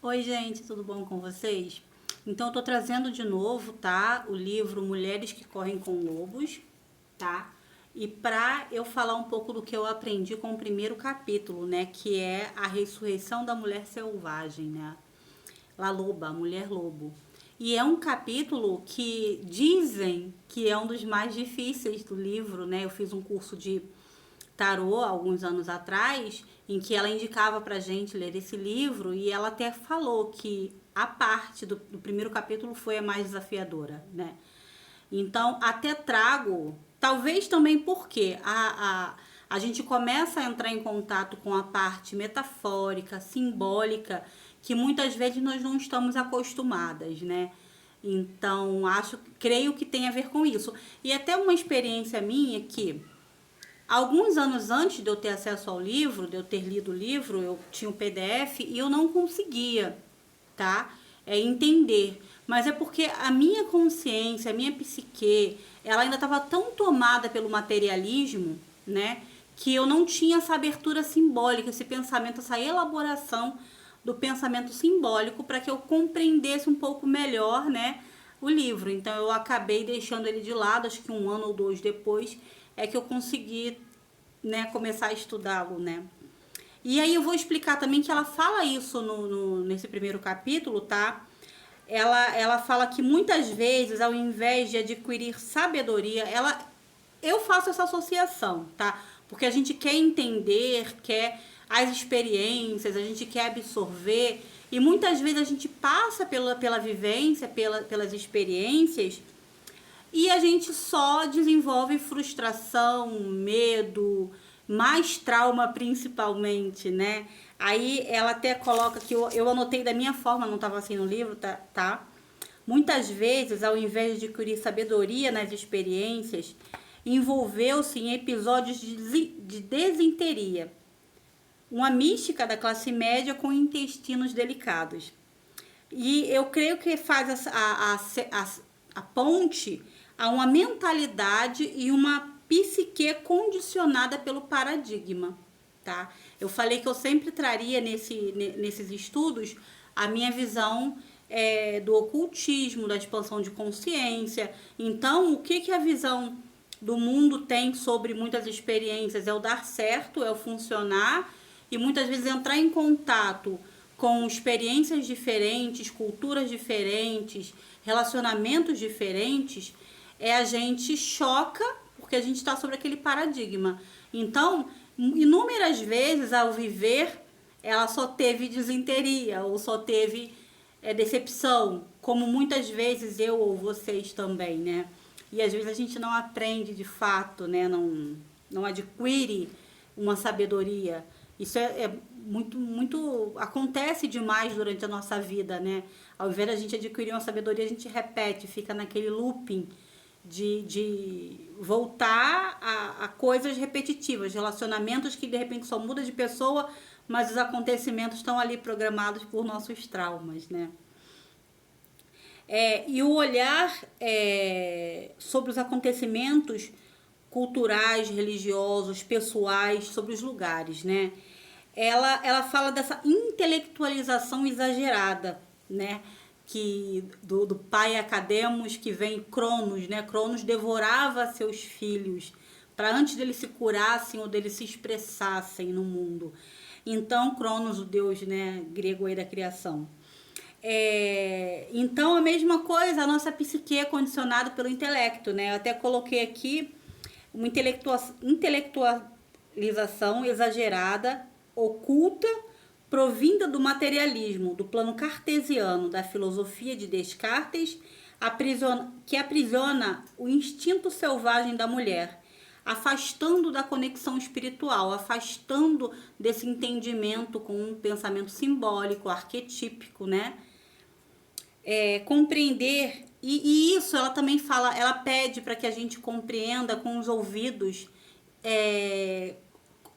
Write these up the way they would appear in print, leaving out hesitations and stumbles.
Oi, gente, tudo bom com vocês? Então, eu tô trazendo de novo, tá? O livro Mulheres que Correm com Lobos, tá? E pra eu falar um pouco do que eu aprendi com o primeiro capítulo, né? Que é a ressurreição da mulher selvagem, né? La Loba, a mulher lobo. E é um capítulo que dizem que é um dos mais difíceis do livro, né? Eu fiz um curso de tarô alguns anos atrás, em que ela indicava pra gente ler esse livro e ela até falou que a parte do primeiro capítulo foi a mais desafiadora, né? Então, até trago, talvez também porque a gente começa a entrar em contato com a parte metafórica, simbólica, que muitas vezes nós não estamos acostumadas, né? Então, creio que tem a ver com isso. E até uma experiência minha que alguns anos antes de eu ter acesso ao livro, de eu ter lido o livro, eu tinha um PDF e eu não conseguia, tá? Entender. Mas é porque a minha consciência, a minha psique, ela ainda estava tão tomada pelo materialismo, né? Que eu não tinha essa abertura simbólica, esse pensamento, essa elaboração do pensamento simbólico para que eu compreendesse um pouco melhor, né? O livro. Então eu acabei deixando ele de lado, acho que um ano ou dois depois é que eu consegui, né, começar a estudá-lo, né? E aí eu vou explicar também que ela fala isso nesse primeiro capítulo, tá? Ela fala que muitas vezes, ao invés de adquirir sabedoria, eu faço essa associação, tá? Porque a gente quer entender, quer as experiências, a gente quer absorver, e muitas vezes a gente passa pela vivência, pelas experiências, e a gente só desenvolve frustração, medo, mais trauma principalmente, né? Aí ela até coloca que eu anotei da minha forma, não estava assim no livro, tá? Muitas vezes, ao invés de adquirir sabedoria nas experiências, envolveu-se em episódios de desinteria, uma mística da classe média com intestinos delicados. E eu creio que faz a ponte a uma mentalidade e uma psique condicionada pelo paradigma, tá? Eu falei que eu sempre traria nesses estudos a minha visão do ocultismo, da expansão de consciência. Então, o que a visão do mundo tem sobre muitas experiências? É o dar certo, é o funcionar e muitas vezes entrar em contato com experiências diferentes, culturas diferentes, relacionamentos diferentes, a gente choca porque a gente está sobre aquele paradigma. Então, inúmeras vezes ao viver, ela só teve desinteria ou só teve decepção, como muitas vezes eu ou vocês também, né? E às vezes a gente não aprende de fato, né? Não adquire uma sabedoria. Isso é muito acontece demais durante a nossa vida, né? Ao invés da gente adquirir uma sabedoria, a gente repete, fica naquele looping de voltar a coisas repetitivas, relacionamentos que de repente só muda de pessoa, mas os acontecimentos estão ali programados por nossos traumas, né? E o olhar sobre os acontecimentos culturais, religiosos, pessoais, sobre os lugares, né? Ela fala dessa intelectualização exagerada, né? Que do pai Academos que vem Cronos, né? Cronos devorava seus filhos para antes deles se curassem ou deles se expressassem no mundo. Então, Cronos, o deus, né, grego aí da criação. Então, a mesma coisa, a nossa psique é condicionada pelo intelecto, né? Eu até coloquei aqui uma intelectualização exagerada, oculta, provinda do materialismo, do plano cartesiano, da filosofia de Descartes, que aprisiona o instinto selvagem da mulher, afastando da conexão espiritual, afastando desse entendimento com um pensamento simbólico, arquetípico, né? Compreender, e isso ela também fala, ela pede para que a gente compreenda com os ouvidos,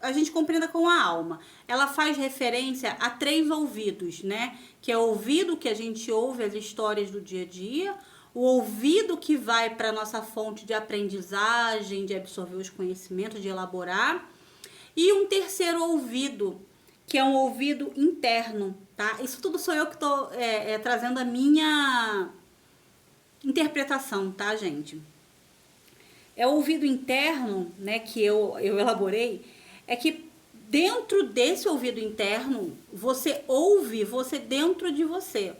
a gente compreenda com a alma. Ela faz referência a 3 ouvidos, né? Que é o ouvido que a gente ouve as histórias do dia a dia, o ouvido que vai para a nossa fonte de aprendizagem, de absorver os conhecimentos, de elaborar, e um terceiro ouvido que é um ouvido interno, tá? Isso tudo sou eu que tô trazendo a minha interpretação, tá, gente? É o ouvido interno, né, que eu elaborei, é que dentro desse ouvido interno, você ouve você dentro de você.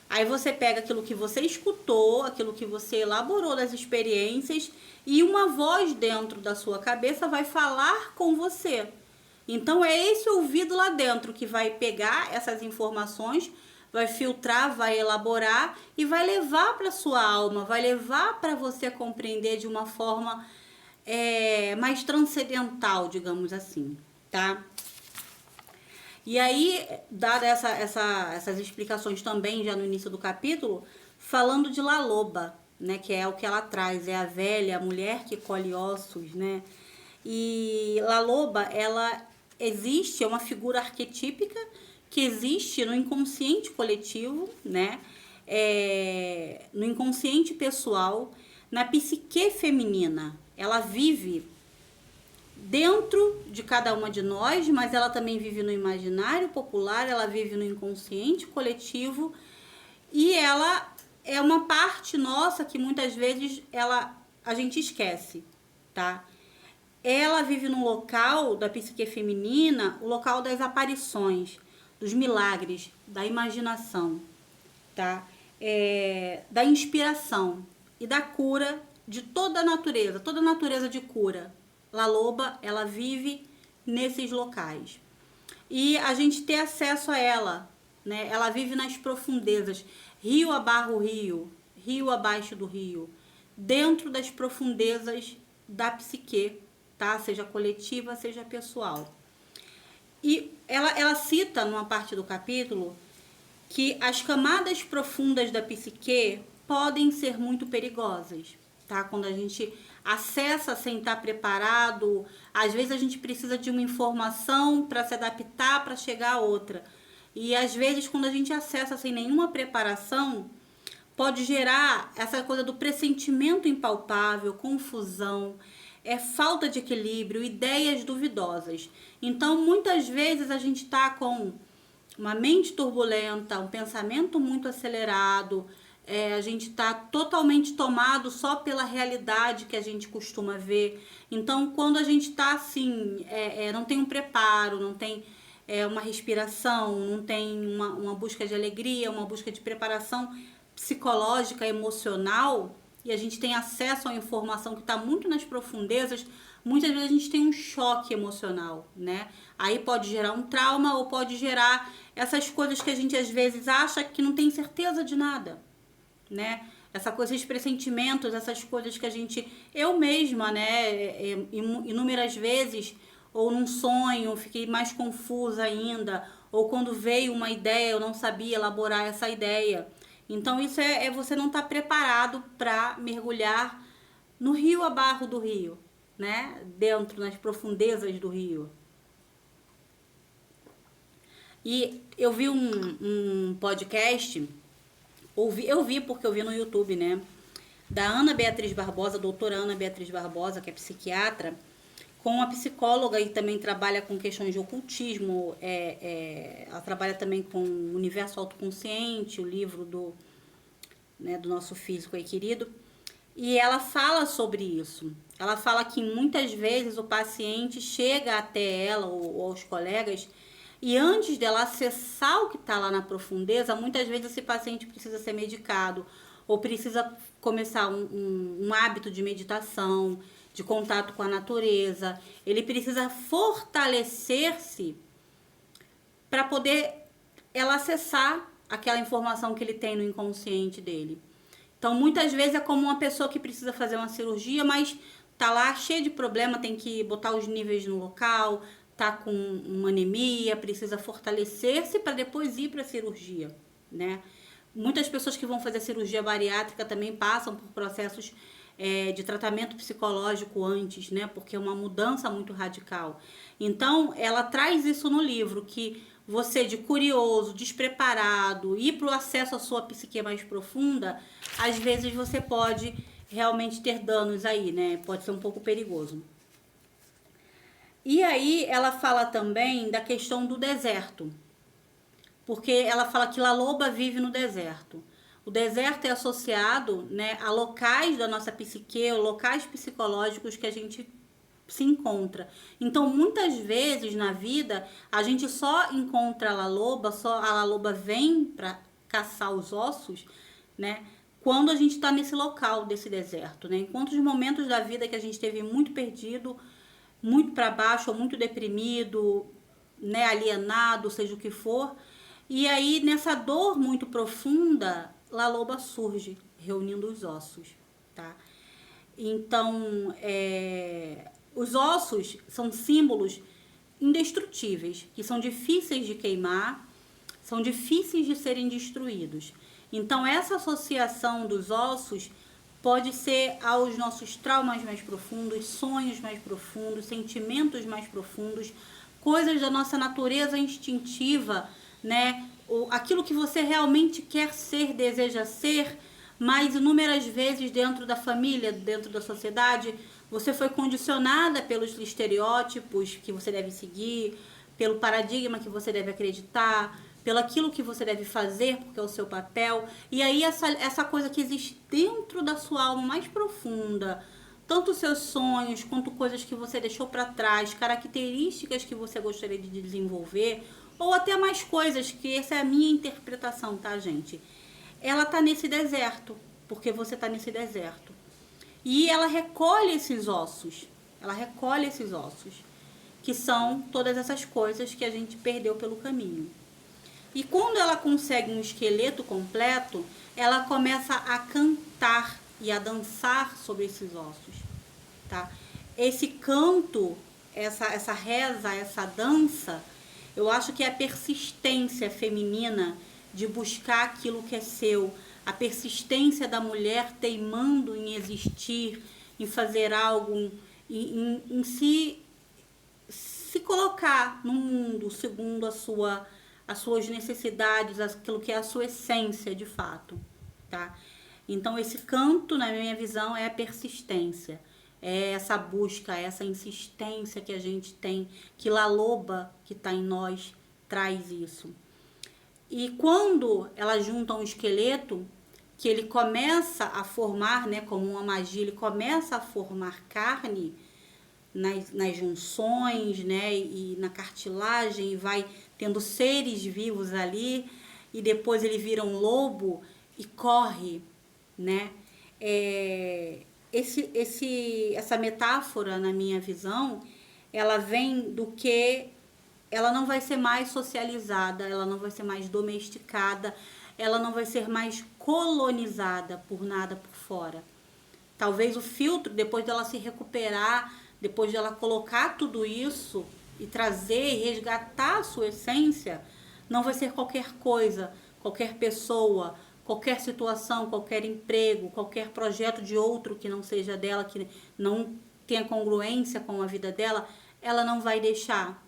Aí você pega aquilo que você escutou, aquilo que você elaborou das experiências, e uma voz dentro da sua cabeça vai falar com você. Então é esse ouvido lá dentro que vai pegar essas informações, vai filtrar, vai elaborar e vai levar para sua alma, vai levar para você compreender de uma forma mais transcendental, digamos assim, tá? E aí, dadas essas explicações também já no início do capítulo, falando de La Loba, né, que é o que ela traz, é a velha, a mulher que colhe ossos, né? E La Loba, ela existe, é uma figura arquetípica que existe no inconsciente coletivo, né? No inconsciente pessoal, na psique feminina. Ela vive dentro de cada uma de nós, mas ela também vive no imaginário popular, ela vive no inconsciente coletivo, e ela é uma parte nossa que muitas vezes a gente esquece, tá? Ela vive no local da psique feminina, o local das aparições, dos milagres, da imaginação, tá? Da inspiração e da cura de toda a natureza de cura. La Loba, ela vive nesses locais. E a gente ter acesso a ela, né? Ela vive nas profundezas, rio abarra o rio, rio abaixo do rio, dentro das profundezas da psique, tá? Seja coletiva, seja pessoal. E ela cita numa parte do capítulo que as camadas profundas da psique podem ser muito perigosas, tá? Quando a gente acessa sem estar preparado, às vezes a gente precisa de uma informação para se adaptar, para chegar a outra. E às vezes quando a gente acessa sem nenhuma preparação, pode gerar essa coisa do pressentimento impalpável, confusão, falta de equilíbrio, ideias duvidosas. Então, muitas vezes a gente está com uma mente turbulenta, um pensamento muito acelerado, a gente está totalmente tomado só pela realidade que a gente costuma ver. Então, quando a gente está assim, não tem um preparo, não tem uma respiração, não tem uma busca de alegria, uma busca de preparação psicológica, emocional, e a gente tem acesso a uma informação que está muito nas profundezas, muitas vezes a gente tem um choque emocional, né? Aí pode gerar um trauma ou pode gerar essas coisas que a gente às vezes acha que não tem certeza de nada, né? Essa coisa de pressentimentos, essas coisas que a gente, eu mesma, né, inúmeras vezes, ou num sonho, fiquei mais confusa ainda, ou quando veio uma ideia, eu não sabia elaborar essa ideia. Então isso você não estar preparado para mergulhar no rio abaixo do rio, né? Dentro, nas profundezas do rio. E eu vi um podcast, eu vi porque eu vi no YouTube, né? Da Ana Beatriz Barbosa, doutora Ana Beatriz Barbosa, que é psiquiatra, com uma psicóloga e também trabalha com questões de ocultismo, ela trabalha também com o universo autoconsciente, o livro do nosso físico aí querido, e ela fala sobre isso. Ela fala que muitas vezes o paciente chega até ela ou aos colegas e antes dela acessar o que está lá na profundeza, muitas vezes esse paciente precisa ser medicado ou precisa começar um hábito de meditação, de contato com a natureza. Ele precisa fortalecer-se para poder ela acessar aquela informação que ele tem no inconsciente dele. Então, muitas vezes é como uma pessoa que precisa fazer uma cirurgia, mas tá lá cheio de problema, tem que botar os níveis no local, tá com uma anemia, precisa fortalecer-se para depois ir para a cirurgia, né? Muitas pessoas que vão fazer cirurgia bariátrica também passam por processos de tratamento psicológico antes, né? Porque é uma mudança muito radical. Então, ela traz isso no livro, que você, de curioso, despreparado, ir para o acesso à sua psique mais profunda, às vezes você pode realmente ter danos aí, né? Pode ser um pouco perigoso. E aí ela fala também da questão do deserto, porque ela fala que La Loba vive no deserto. O deserto é associado, né, a locais da nossa psique, locais psicológicos que a gente se encontra. Então, muitas vezes na vida, a gente só encontra a La Loba, só a La Loba vem para caçar os ossos, né? Quando a gente está nesse local desse deserto, né? Em quantos momentos da vida que a gente esteve muito perdido, muito para baixo ou muito deprimido, né, alienado, seja o que for. E aí nessa dor muito profunda, La Loba surge, reunindo os ossos, tá? Então, os ossos são símbolos indestrutíveis, que são difíceis de queimar, são difíceis de serem destruídos. Então, essa associação dos ossos pode ser aos nossos traumas mais profundos, sonhos mais profundos, sentimentos mais profundos, coisas da nossa natureza instintiva, né? Aquilo que você realmente quer ser, deseja ser, mas inúmeras vezes dentro da família, dentro da sociedade, você foi condicionada pelos estereótipos que você deve seguir, pelo paradigma que você deve acreditar, pelo aquilo que você deve fazer, porque é o seu papel. E aí essa coisa que existe dentro da sua alma mais profunda, tanto os seus sonhos, quanto coisas que você deixou para trás, características que você gostaria de desenvolver, ou até mais coisas, que essa é a minha interpretação, tá, gente? Ela tá nesse deserto, porque você tá nesse deserto. E ela recolhe esses ossos, que são todas essas coisas que a gente perdeu pelo caminho. E quando ela consegue um esqueleto completo, ela começa a cantar e a dançar sobre esses ossos, tá? Esse canto, essa reza, essa dança, eu acho que é a persistência feminina de buscar aquilo que é seu, a persistência da mulher teimando em existir, em fazer algo, em se colocar no mundo segundo as suas necessidades, aquilo que é a sua essência de fato, tá? Então esse canto, na minha visão, é a persistência, é essa busca, essa insistência que a gente tem, que La Loba, que está em nós, traz isso. E quando ela junta um esqueleto, que ele começa a formar, né, como uma magia, ele começa a formar carne nas junções, né, e na cartilagem, e vai tendo seres vivos ali, e depois ele vira um lobo e corre, né? Essa metáfora, na minha visão, ela vem do que ela não vai ser mais socializada, ela não vai ser mais domesticada, ela não vai ser mais colonizada por nada por fora. Talvez o filtro, depois dela se recuperar, depois dela colocar tudo isso e trazer e resgatar a sua essência, não vai ser qualquer coisa, qualquer pessoa, qualquer situação, qualquer emprego, qualquer projeto de outro que não seja dela, que não tenha congruência com a vida dela, ela não vai deixar,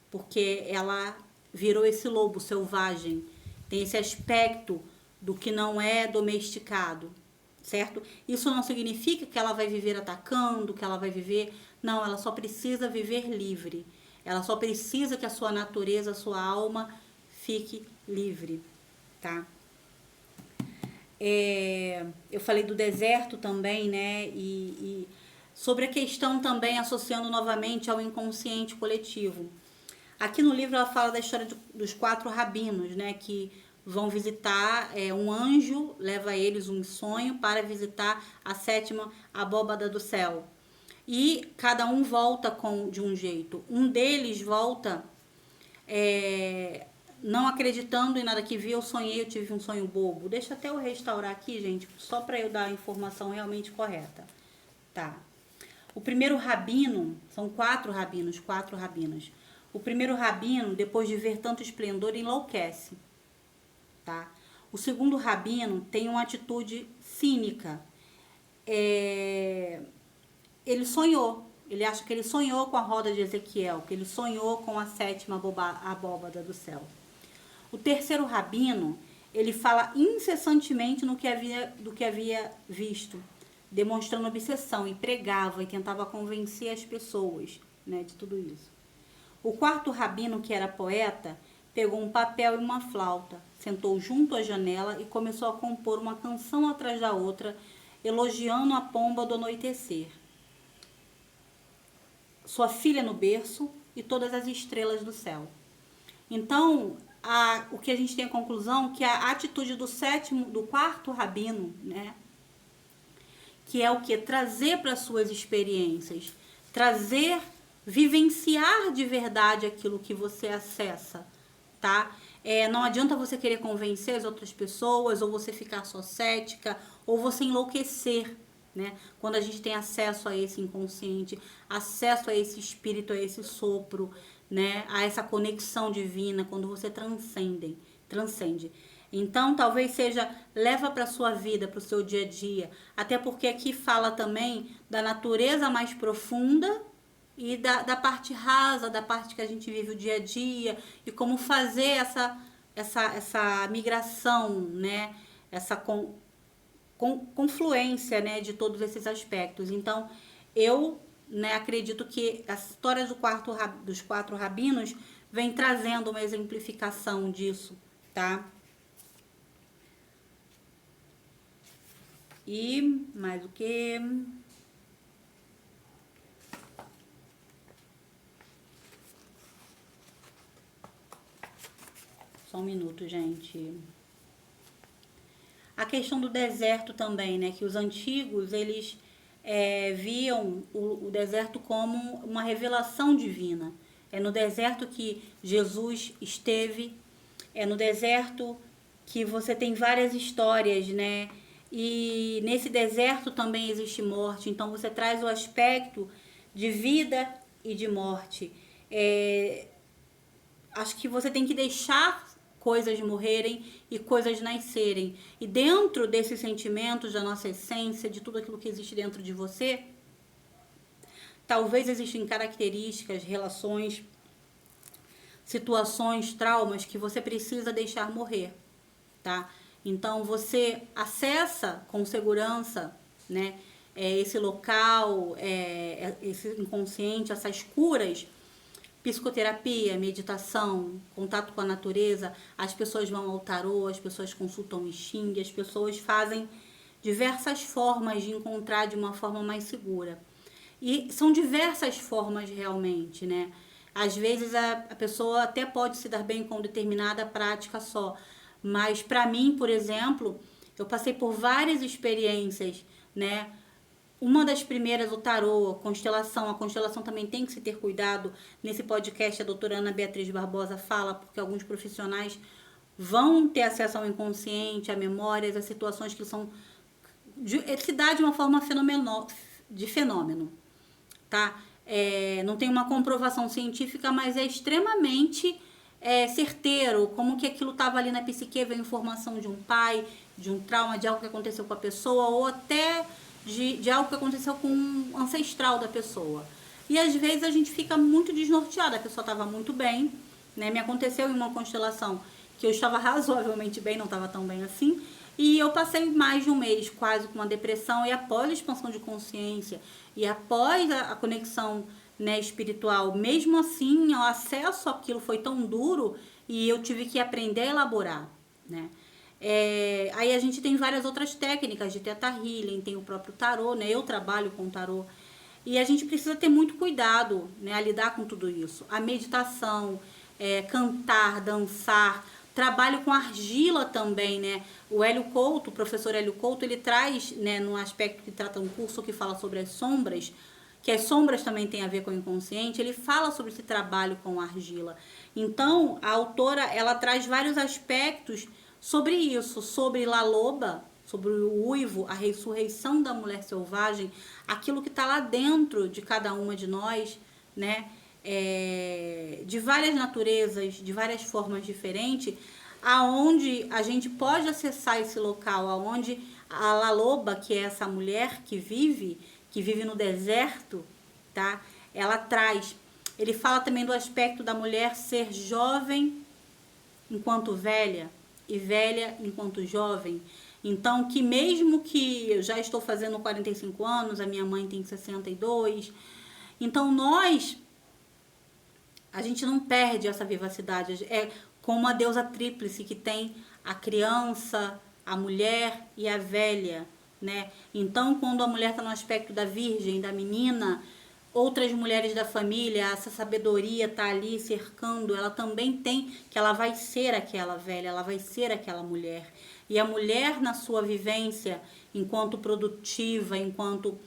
porque ela virou esse lobo selvagem, tem esse aspecto do que não é domesticado, certo? Isso não significa que ela vai viver atacando, que ela vai viver... Não, ela só precisa viver livre. Ela só precisa que a sua natureza, a sua alma fique livre, tá? Eu falei do deserto também, né? E sobre a questão também, associando novamente ao inconsciente coletivo. Aqui no livro ela fala da história dos 4 rabinos, né? Que vão visitar, um anjo leva eles um sonho para visitar a 7ª abóbada do céu. E cada um volta de um jeito. Um deles volta não acreditando em nada que viu. Eu tive um sonho bobo. Deixa até eu restaurar aqui, gente, só para eu dar a informação realmente correta. Tá. O primeiro rabino, são 4 rabinos, 4 rabinas. O primeiro rabino, depois de ver tanto esplendor, enlouquece. Tá? O segundo rabino tem uma atitude cínica. Ele sonhou. Ele acha que ele sonhou com a roda de Ezequiel, que ele sonhou com a 7ª abóbada do céu. O terceiro rabino, ele fala incessantemente do que havia visto, demonstrando obsessão, e pregava e tentava convencer as pessoas, né, de tudo isso. O quarto rabino, que era poeta, pegou um papel e uma flauta, sentou junto à janela e começou a compor uma canção atrás da outra, elogiando a pomba do anoitecer, sua filha no berço e todas as estrelas do céu. Então, o que a gente tem a conclusão que a atitude do quarto rabino, né, que é o que? Trazer para suas experiências, vivenciar de verdade aquilo que você acessa, tá? Não adianta você querer convencer as outras pessoas, ou você ficar só cética, ou você enlouquecer, né? Quando a gente tem acesso a esse inconsciente, acesso a esse espírito, a esse sopro, né? A essa conexão divina, quando você transcende. Então, talvez leva para sua vida, para o seu dia a dia, até porque aqui fala também da natureza mais profunda e da parte rasa, da parte que a gente vive o dia a dia, e como fazer essa migração, né? Essa confluência, né, de todos esses aspectos. Então, eu, né, acredito que as histórias dos quatro rabinos vem trazendo uma exemplificação disso, tá? E mais o que? Só um minuto, gente. A questão do deserto também, né? Que os antigos, eles viam o deserto como uma revelação divina. É no deserto que Jesus esteve, é no deserto que você tem várias histórias, né? E nesse deserto também existe morte, então você traz o aspecto de vida e de morte. Acho que você tem que deixar coisas morrerem e coisas nascerem. E dentro desses sentimentos, da nossa essência, de tudo aquilo que existe dentro de você, talvez existem características, relações, situações, traumas que você precisa deixar morrer, tá? Então, você acessa com segurança, né, esse local, esse inconsciente, essas curas, psicoterapia, meditação, contato com a natureza. As pessoas vão ao tarô, as pessoas consultam o Xing, as pessoas fazem diversas formas de encontrar de uma forma mais segura. E são diversas formas realmente, né? Às vezes a pessoa até pode se dar bem com determinada prática só, mas para mim, por exemplo, eu passei por várias experiências, né? Uma das primeiras, o tarô, a constelação também tem que se ter cuidado. Nesse podcast, a doutora Ana Beatriz Barbosa fala, porque alguns profissionais vão ter acesso ao inconsciente, a memórias, a situações que se dá de uma forma de fenômeno, tá? Não tem uma comprovação científica, mas é extremamente certeiro, como que aquilo estava ali na psique, veio informação de um pai, de um trauma, de algo que aconteceu com a pessoa, ou até de algo que aconteceu com um ancestral da pessoa. E às vezes a gente fica muito desnorteada, a pessoa estava muito bem, né? Me aconteceu em uma constelação que eu estava razoavelmente bem, não estava tão bem assim, e eu passei mais de um mês quase com uma depressão, e após a expansão de consciência, e após a conexão, né, espiritual, mesmo assim, o acesso àquilo foi tão duro, e eu tive que aprender a elaborar, né? Aí a gente tem várias outras técnicas de Theta Healing, tem o próprio tarô, né? Eu trabalho com tarô. E a gente precisa ter muito cuidado, né, a lidar com tudo isso. A meditação, cantar, dançar, trabalho com argila também, né? O Hélio Couto, o professor Hélio Couto, ele traz, né, num aspecto que trata um curso que fala sobre as sombras, que as sombras também têm a ver com o inconsciente, ele fala sobre esse trabalho com argila. Então, a autora, ela traz vários aspectos sobre isso, sobre La Loba, sobre o uivo, a ressurreição da mulher selvagem, aquilo que está lá dentro de cada uma de nós, né? De várias naturezas, de várias formas diferentes, aonde a gente pode acessar esse local, aonde a La Loba, que é essa mulher que vive no deserto, tá? Ela traz. Ele fala também do aspecto da mulher ser jovem enquanto velha, e velha enquanto jovem. Então, que mesmo que eu já estou fazendo 45 anos, a minha mãe tem 62, então nós a gente não perde essa vivacidade. É como a deusa tríplice, que tem a criança, a mulher e a velha, né? Então, quando a mulher está no aspecto da virgem, da menina, outras mulheres da família, essa sabedoria está ali cercando, ela também tem, que ela vai ser aquela velha, ela vai ser aquela mulher. E a mulher, na sua vivência, enquanto produtiva, enquanto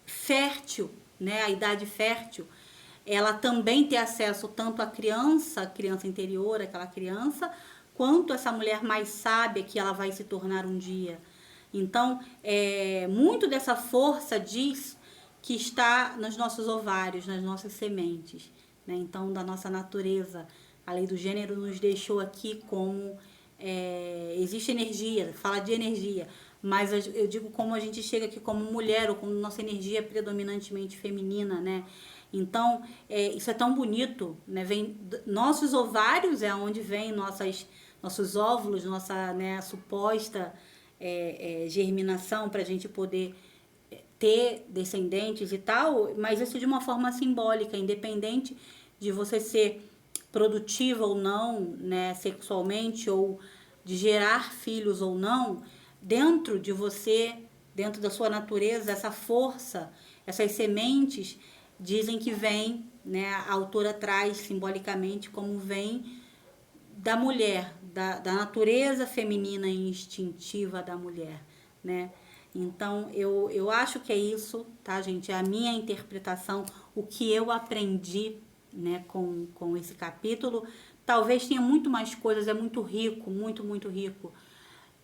fértil, né, a idade fértil, ela também ter acesso tanto à criança, a criança interior, aquela criança, quanto essa mulher mais sábia que ela vai se tornar um dia. Então, muito dessa força diz que está nos nossos ovários, nas nossas sementes, né? Então, da nossa natureza. A lei do gênero nos deixou aqui como existe energia, fala de energia, mas eu digo como a gente chega aqui como mulher, ou como nossa energia é predominantemente feminina, né? Então, isso é tão bonito, né? Vem, nossos ovários é onde vem nossos óvulos, nossa, né, suposta germinação para a gente poder ter descendentes e tal, mas isso de uma forma simbólica, independente de você ser produtiva ou não, né, sexualmente, ou de gerar filhos ou não, dentro de você, dentro da sua natureza, essa força, essas sementes dizem que vem, né, a autora traz simbolicamente como vem da mulher, da natureza feminina e instintiva da mulher, né? Então, eu acho que é isso, tá, gente? É a minha interpretação, o que eu aprendi, né, com esse capítulo. Talvez tenha muito mais coisas, é muito rico, muito, muito rico.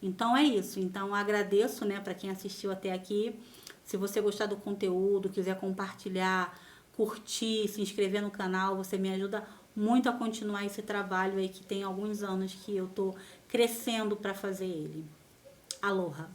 Então, é isso. Então, agradeço, né, para quem assistiu até aqui. Se você gostar do conteúdo, quiser compartilhar, curtir, se inscrever no canal, você me ajuda muito a continuar esse trabalho aí que tem alguns anos que eu tô crescendo para fazer ele. Aloha!